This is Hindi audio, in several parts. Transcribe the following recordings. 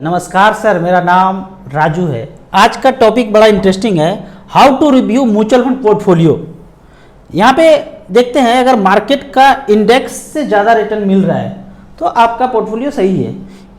नमस्कार सर, मेरा नाम राजू है। आज का टॉपिक बड़ा इंटरेस्टिंग है, how to review mutual fund portfolio. यहाँ पे देखते हैं अगर मार्केट का इंडेक्स से ज़्यादा रिटर्न मिल रहा है तो आपका पोर्टफोलियो सही है,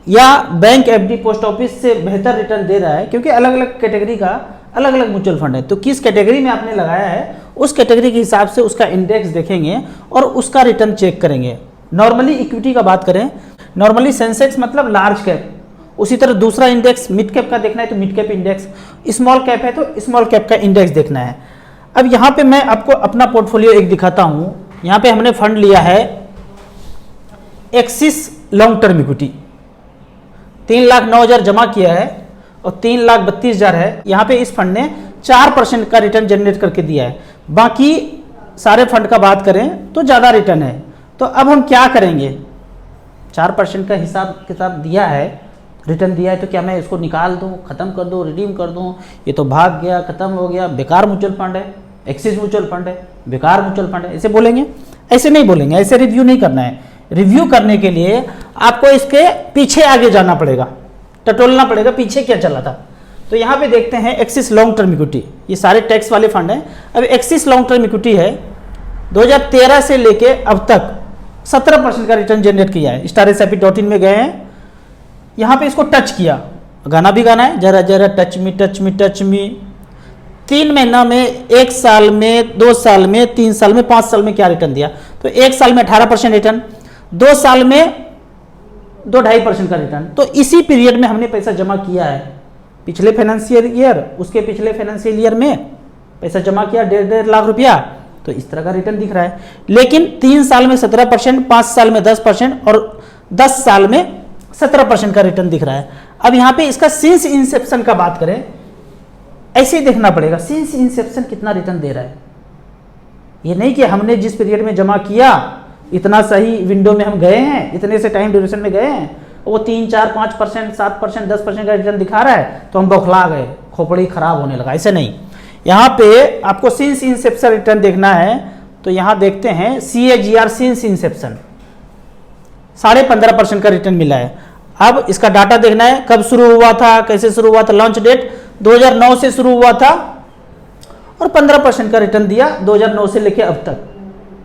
या बैंक एफडी पोस्ट ऑफिस से बेहतर रिटर्न दे रहा है, क्योंकि अलग अलग कैटेगरी का अलग अलग म्यूचुअल फंड है। तो किस कैटेगरी में आपने लगाया है उस कैटेगरी के हिसाब से उसका इंडेक्स देखेंगे और उसका रिटर्न चेक करेंगे। नॉर्मली इक्विटी का बात करें, नॉर्मली सेंसेक्स मतलब लार्ज कैप, उसी तरह दूसरा इंडेक्स मिड कैप का देखना है तो mid cap index, small cap है तो स्मॉल कैप का इंडेक्स देखना है। अब यहाँ पे मैं आपको अपना पोर्टफोलियो एक दिखाता हूँ। यहाँ पे हमने फंड लिया है एक्सिस लॉन्ग टर्म इक्विटी, 3,09,000 जमा किया है और 3,32,000 है। यहाँ पे इस फंड ने 4% का रिटर्न जनरेट करके दिया है। बाकी सारे फंड का बात करें तो ज़्यादा रिटर्न है। तो अब हम क्या करेंगे, 4% का हिसाब किताब दिया है, रिटर्न दिया है, तो क्या मैं इसको निकाल दूं, खत्म कर दूं, रिडीम कर दूं? ये तो भाग गया, खत्म हो गया, बेकार म्यूचुअल फंड है, एक्सिस म्यूचुअल फंड है, बेकार म्यूचुअल फंड है, ऐसे बोलेंगे? ऐसे नहीं बोलेंगे, ऐसे रिव्यू नहीं करना है। रिव्यू करने के लिए आपको इसके पीछे आगे जाना पड़ेगा, टटोलना पड़ेगा पीछे क्या चला था। तो यहाँ पे देखते हैं एक्सिस लॉन्ग टर्म इक्विटी, ये सारे टैक्स वाले फंड हैं। अब एक्सिस लॉन्ग टर्म इक्विटी है, 2013 से लेके अब तक 17% का रिटर्न जनरेट किया है। StarSIP.in में गए हैं, यहाँ पे इसको टच किया, गाना भी गाना है, जरा जरा touch me touch me touch me. 3 महीना में, 1 साल में, 2 साल में, 3 साल में, 5 साल में क्या रिटर्न दिया? तो 1 साल में 18% रिटर्न, 2 साल में 2-2.5% का रिटर्न। तो इसी पीरियड में हमने पैसा जमा किया है। पिछले फाइनेंशियल ईयर, उसके पिछले फाइनेंशियल ईयर में पैसा जमा किया 1.5 लाख रुपया, तो इस तरह का रिटर्न दिख रहा है। लेकिन 3 साल में 17%, 5 साल में 10% और 10 साल में 17% का रिटर्न दिख रहा है। अब यहाँ पे इसका सिंस इंसेप्शन का बात करें, ऐसे ही देखना पड़ेगा सिंस इंसेप्शन कितना रिटर्न दे रहा है। ये नहीं कि हमने जिस पीरियड में जमा किया इतना सही विंडो में हम गए हैं, इतने से टाइम ड्यूरेशन में गए हैं, वो 3, 4, 5%, 7%, 10% का रिटर्न दिखा रहा है तो हम बौखला गए, खोपड़ी खराब होने लगा। ऐसे नहीं, यहाँ पे आपको सिंस इंसेप्शन रिटर्न देखना है। तो यहाँ देखते हैं CAGR सिंस इंसेप्शन 15.5% का रिटर्न मिला है। अब इसका डाटा देखना है, कब शुरू हुआ था, कैसे शुरू हुआ था। लॉन्च डेट 2009 से शुरू हुआ था और 15% का रिटर्न दिया 2009 से लेके अब तक।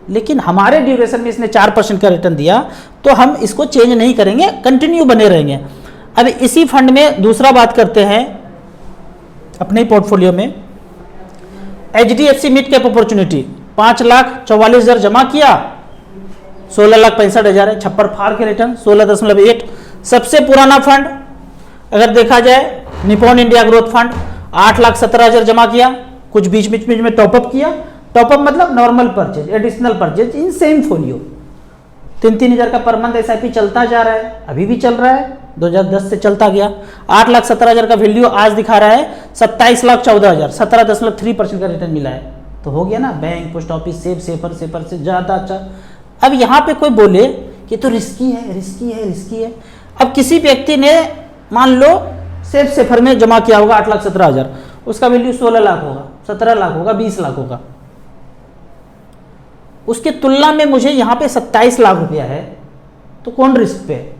लेकिन हमारे ड्यूरेशन में इसने 4% का रिटर्न दिया, तो हम इसको चेंज नहीं करेंगे, कंटिन्यू बने रहेंगे। अब इसी फंड में दूसरा बात करते हैं अपने पोर्टफोलियो में, HDFC मिड कैप अपॉर्चुनिटी 5,44,000 जमा किया, 16,65,000 है, छप्पर फाड़ के रिटर्न 16.8। सबसे पुराना फंड अगर देखा जाए निपॉन इंडिया ग्रोथ फंड 8,17,000 जमा किया, कुछ बीच बीच में टॉपअप किया। टॉपअप मतलब normal purchase, additional purchase in same folio. 3-3 हज़ार का पर मंथ SIP चलता जा रहा है, अभी भी चल रहा है, 2010 से चलता गया। 8,17,000 का वैल्यू आज दिखा रहा है 27,14,000, 17.3% का रिटर्न मिला है। तो हो गया ना, बैंक, पोस्ट ऑफिस, सेफर से ज़्यादा अच्छा। अब यहाँ पे कोई बोले कि तो रिस्की है, रिस्की है, रिस्की है। अब किसी व्यक्ति ने मान लो सेफर में जमा किया होगा 8,17,000, उसका वैल्यू 16 लाख होगा, 17 लाख होगा, 20 लाख होगा। उसके तुलना में मुझे यहाँ पे 27 लाख रुपया है, तो कौन रिस्क पे है?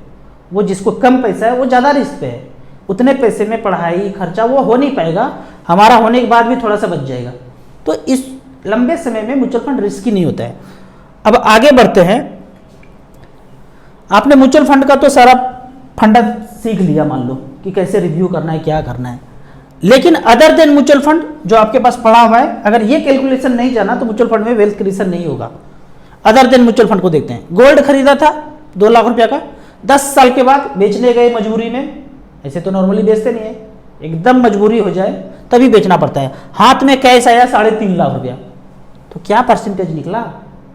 वो जिसको कम पैसा है वो ज़्यादा रिस्क पे है। उतने पैसे में पढ़ाई खर्चा वो हो नहीं पाएगा, हमारा होने के बाद भी थोड़ा सा बच जाएगा। तो इस लंबे समय में म्यूचुअल फंड रिस्की नहीं होता है। अब आगे बढ़ते हैं। आपने म्यूचुअल फंड का तो सारा फंडा सीख लिया, मान लो कि कैसे रिव्यू करना है, क्या करना है। लेकिन अदर देन म्यूचुअल फंड जो आपके पास पड़ा हुआ है, अगर ये कैलकुलेशन नहीं जाना तो म्यूचुअल फंड में वेल्थ क्रिएशन नहीं होगा। अदर देन म्यूचुअल फंड को देखते हैं। गोल्ड खरीदा था 2 लाख रुपया का, 10 साल के बाद बेचने गए मजबूरी में, ऐसे तो नॉर्मली बेचते नहीं है, एकदम मजबूरी हो जाए तभी बेचना पड़ता है। हाथ में कैश आया 3.5 लाख रुपया, तो क्या परसेंटेज निकला?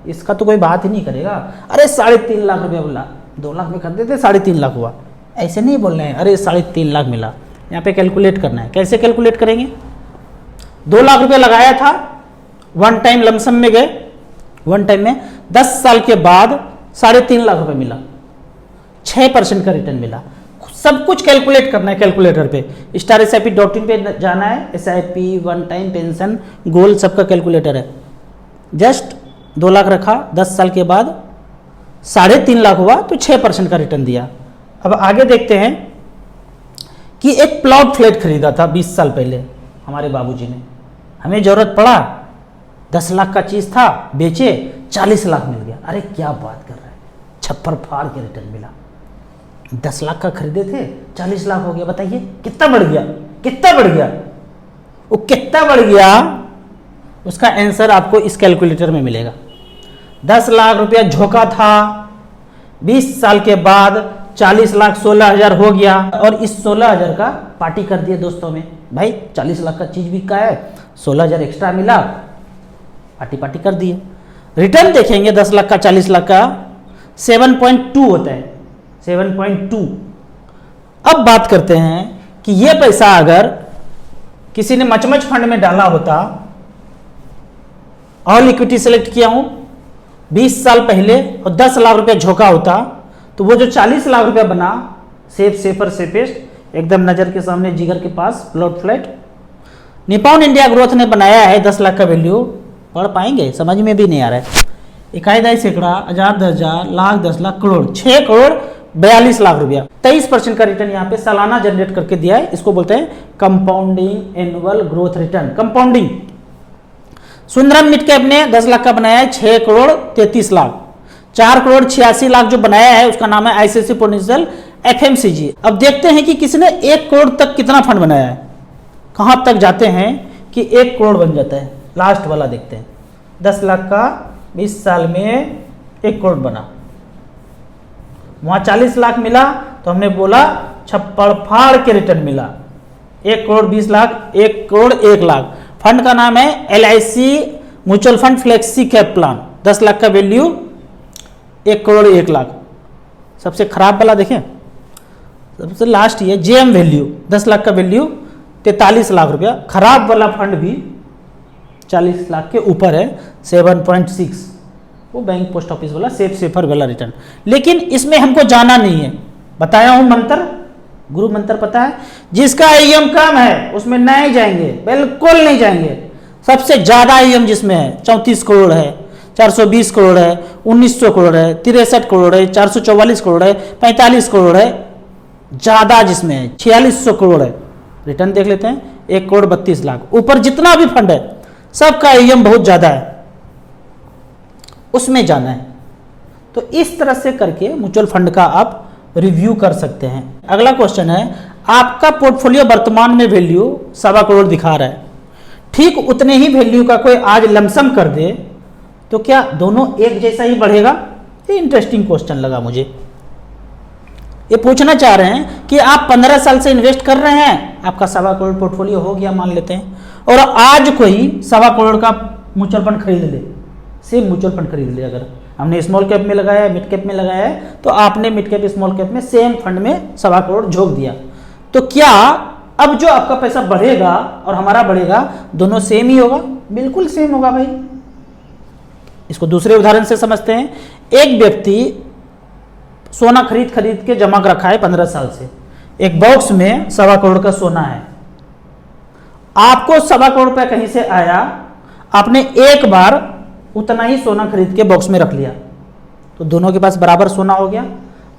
इसका तो कोई बात ही नहीं करेगा। अरे 3.5 लाख रुपया बोला, 2 लाख में खरीदे थे 3.5 लाख हुआ, ऐसे नहीं बोल रहे हैं अरे 3.5 लाख मिला। यहाँ पे कैलकुलेट करना है, कैसे कैलकुलेट करेंगे? 2 लाख रुपया लगाया था, वन टाइम लमसम में गए, वन टाइम में 10 साल के बाद 3.5 लाख रुपए मिला, 6% का रिटर्न मिला। सब कुछ कैलकुलेट करना है कैलकुलेटर पे, StarSIP.in पे जाना है, SIP, वन टाइम, पेंशन, गोल, सबका कैलकुलेटर है। जस्ट 2 लाख रखा, 10 साल के बाद 3.5 लाख हुआ, तो 6% का रिटर्न दिया। अब आगे देखते हैं कि एक प्लॉट फ्लैट खरीदा था 20 साल पहले हमारे बाबूजी ने, हमें ज़रूरत पड़ा, 10 लाख का चीज़ था, बेचे, 40 लाख मिल गया। अरे क्या बात कर रहे हैं, छप्पर फाड़ के रिटर्न मिला। 10 लाख का खरीदे थे, 40 लाख हो गया। बताइए कितना बढ़ गया, कितना बढ़ गया, वो कितना बढ़ गया, उसका आंसर आपको इस कैलकुलेटर में मिलेगा। 10 लाख रुपया झोंका था, 20 साल के बाद 40 लाख 16,000 हो गया, और इस 16,000 का पार्टी कर दिए दोस्तों में। भाई 40 लाख का चीज बिका है, 16,000 एक्स्ट्रा मिला, पार्टी पार्टी कर दिए। रिटर्न देखेंगे 10 लाख का 40 लाख का 7.2 होता है, 7.2। अब बात करते हैं कि ये पैसा अगर किसी ने मचमच फंड में डाला होता, ऑल इक्विटी सेलेक्ट किया हूं 20 साल पहले, और 10 लाख रुपया झोंका होता, तो वो जो 40 लाख रुपया बना, सेफ सेफर सेफेस्ट, एकदम नजर के सामने, जिगर के पास, plot flat, Nippon India growth ने बनाया है 10 लाख का वैल्यू। पढ़ पाएंगे, समझ में भी नहीं आ रहा है। इकाई दाई सैकड़ा, हजार, 10,000, लाख, 10 लाख, करोड़, 6 करोड़ 42 लाख रुपया, 23% का रिटर्न यहाँ पे सालाना जनरेट करके दिया है। इसको बोलते हैं compounding annual growth return, compounding. Sundaram mid cap ने 10 लाख का बनाया है 6 करोड़ 33 लाख, 4 करोड़ 86 लाख जो बनाया है उसका नाम है आईसीआईसीआई प्रूडेंशियल FMCG। अब देखते हैं कि किसी ने 1 करोड़ तक कितना फंड बनाया है, कहां तक जाते हैं कि 1 करोड़ बन जाता है। लास्ट वाला देखते हैं, 10 लाख का 20 साल में 1 करोड़ बना, वहां 40 लाख मिला, तो हमने बोला छप्पड़ फाड़ के रिटर्न मिला। 1 करोड़ 20 लाख, 1 करोड़ 1 लाख। फंड का नाम है LIC mutual fund flexi cap plan, 10 lakh का वैल्यू, 1 करोड़ 1 लाख। सबसे खराब वाला देखें, सबसे लास्ट ये JM वैल्यू, 10 लाख का वैल्यू 43 लाख रुपया। खराब वाला फंड भी 40 लाख के ऊपर है, 7.6, वो बैंक पोस्ट ऑफिस वाला सेफ सेफर वाला रिटर्न। लेकिन इसमें हमको जाना नहीं है, बताया हूं मंत्र, गुरु मंत्र पता है, जिसका AUM कम है उसमें नहीं जाएंगे, बिल्कुल नहीं जाएंगे। सबसे ज्यादा AUM जिसमें है 34 करोड़ है, 420 करोड़ है, 1900 करोड़ है, 63 करोड़ है, 444 करोड़ है, 45 करोड़ है, ज्यादा जिसमें है 4600 करोड़ है। रिटर्न देख लेते हैं, 1 करोड़ 32 लाख। ऊपर जितना भी फंड है सबका AUM बहुत ज्यादा है, उसमें जाना है। तो इस तरह से करके म्यूचुअल फंड का आप रिव्यू कर सकते हैं। अगला क्वेश्चन है, आपका पोर्टफोलियो वर्तमान में वैल्यू 1.25 करोड़ दिखा रहा है, ठीक उतने ही वैल्यू का कोई आज लमसम कर दे तो क्या दोनों एक जैसा ही बढ़ेगा? ये इंटरेस्टिंग क्वेश्चन लगा मुझे। ये पूछना चाह रहे हैं कि आप 15 साल से इन्वेस्ट कर रहे हैं, आपका 1.25 करोड़ पोर्टफोलियो हो गया मान लेते हैं, और आज कोई 1.25 करोड़ का म्यूचुअल फंड खरीद ले, सेम म्यूचुअल फंड खरीद ले, अगर हमने स्मॉल कैप में लगाया है, मिड कैप में लगाया है, तो आपने मिड कैप स्मॉल कैप में सेम फंड में 1.25 करोड़ झोंक दिया, तो क्या अब जो आपका पैसा बढ़ेगा और हमारा बढ़ेगा दोनों सेम ही होगा? बिल्कुल सेम होगा भाई। इसको दूसरे उदाहरण से समझते हैं। एक व्यक्ति सोना खरीद के जमा रखा है 15 साल से, एक बॉक्स में 1.25 करोड़ का सोना है, आपको 1.25 करोड़ रुपया कहीं से आया, आपने एक बार उतना ही सोना खरीद के बॉक्स में रख लिया, तो दोनों के पास बराबर सोना हो गया।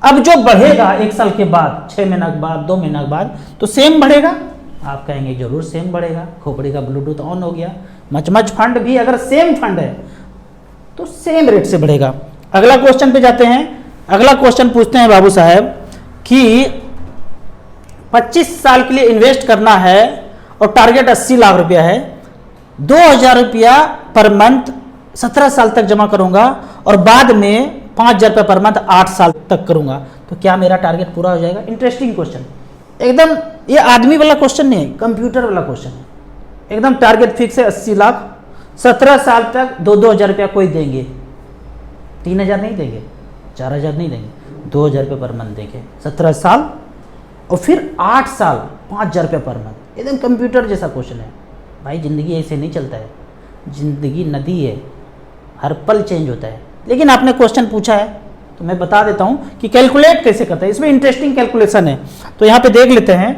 अब जो बढ़ेगा 1 साल के बाद, 6 महीना के बाद, 2 महीना के बाद, तो सेम बढ़ेगा। आप कहेंगे जरूर सेम बढ़ेगा, खोपड़ी का ब्लूटूथ ऑन हो गया। मच फंड भी अगर सेम फंड है तो सेम रेट से बढ़ेगा। अगला क्वेश्चन पे जाते हैं। अगला क्वेश्चन पूछते हैं बाबू साहब कि 25 साल के लिए इन्वेस्ट करना है और टारगेट 80 लाख रुपया है, 2,000 रुपया पर मंथ 17 साल तक जमा करूंगा और बाद में 5,000 रुपया पर मंथ 8 साल तक करूंगा, तो क्या मेरा टारगेट पूरा हो जाएगा? इंटरेस्टिंग क्वेश्चन, एकदम ये आदमी वाला क्वेश्चन नहीं है, कंप्यूटर वाला क्वेश्चन है। एकदम टारगेट फिक्स है 80 लाख, 17 साल तक 2,000 रुपया कोई देंगे, 3,000 नहीं देंगे, 4,000 नहीं देंगे, 2,000 रुपये पर मंथ देंगे 17 साल, और फिर 8 साल 5,000 रुपये पर मंथ। एकदम कंप्यूटर जैसा क्वेश्चन है भाई। ज़िंदगी ऐसे नहीं चलता है, ज़िंदगी नदी है, हर पल चेंज होता है। लेकिन आपने क्वेश्चन पूछा है तो मैं बता देता हूं कि कैलकुलेट कैसे करता है। इसमें इंटरेस्टिंग कैलकुलेशन है, तो यहां पे देख लेते हैं।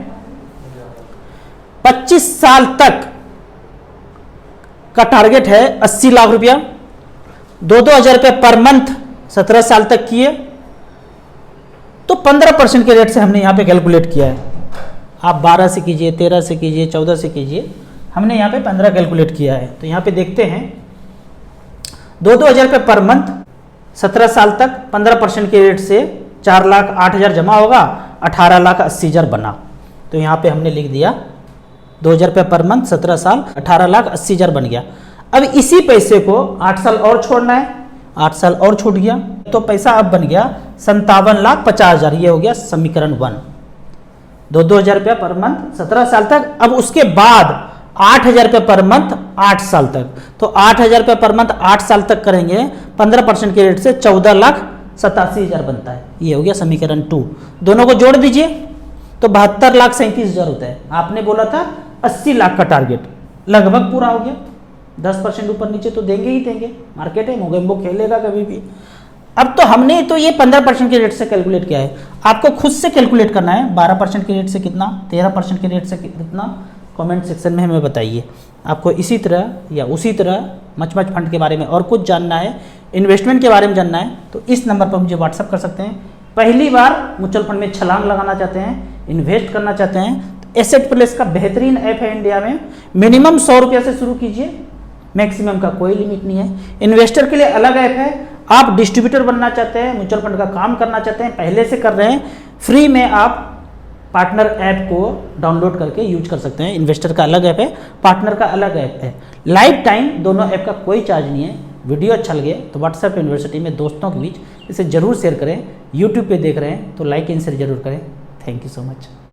25 साल तक का टारगेट है 80 लाख रुपया, 2,000 रुपये पर मंथ 17 साल तक किए, तो 15% के रेट से हमने यहां पे कैलकुलेट किया है। आप 12 से कीजिए, 13 से कीजिए, 14 से कीजिए। हमने यहाँ पे 15 कैलकुलेट किया है। तो यहाँ पे देखते हैं 2-2 हज़ार रुपये पर मंथ 17 साल तक 15% के रेट से 4,08,000 जमा होगा, 18,80,000 बना। तो यहाँ पे हमने लिख दिया 2,000 रुपये पर मंथ 17 साल 18,80,000 बन गया। अब इसी पैसे को 8 साल और छोड़ना है, 8 साल और छूट गया तो पैसा अब बन गया 57,50,000। ये हो गया समीकरण 1। 2-2 हज़ार रुपया पर मंथ 17 साल तक। अब उसके बाद 8,000 रुपये पर मंथ 8 साल तक। तो 8,000 रुपये पर मंथ 8 साल तक करेंगे 15% के रेट से 14,87,000 बनता है। ये हो गया समीकरण 2। दोनों को जोड़ दीजिए तो 72,37,000 होता है। आपने बोला था 80 लाख का टारगेट, लगभग पूरा हो गया। 10% ऊपर नीचे तो देंगे ही देंगे, मार्केट है, मोगेम्बो खेलेगा कभी भी। अब तो हमने तो ये 15% के रेट से कैलकुलेट किया है, आपको खुद से कैलकुलेट करना है 12% के रेट से कितना, 13% के रेट से कितना, कमेंट सेक्शन में हमें बताइए। आपको इसी तरह या उसी तरह मच फंड के बारे में और कुछ जानना है, इन्वेस्टमेंट के बारे में जानना है तो इस नंबर पर मुझे व्हाट्सअप कर सकते हैं। पहली बार म्यूचुअल फंड में छलांग लगाना चाहते हैं, इन्वेस्ट करना चाहते हैं तो एसेट प्लस का बेहतरीन ऐप है इंडिया में। मिनिमम 100 रुपये से शुरू कीजिए, मैक्सिमम का कोई लिमिट नहीं है। इन्वेस्टर के लिए अलग ऐप है, आप डिस्ट्रीब्यूटर बनना चाहते हैं, म्यूचुअल फंड का काम करना चाहते हैं, पहले से कर रहे हैं, फ्री में आप पार्टनर ऐप को डाउनलोड करके यूज कर सकते हैं। इन्वेस्टर का अलग ऐप है, पार्टनर का अलग ऐप है। लाइफ टाइम दोनों ऐप का कोई चार्ज नहीं है। वीडियो अच्छा लगे तो व्हाट्सएप यूनिवर्सिटी में दोस्तों के बीच इसे जरूर शेयर करें। यूट्यूब पे देख रहे हैं तो लाइक एंड शेयर जरूर करें। Thank you so much.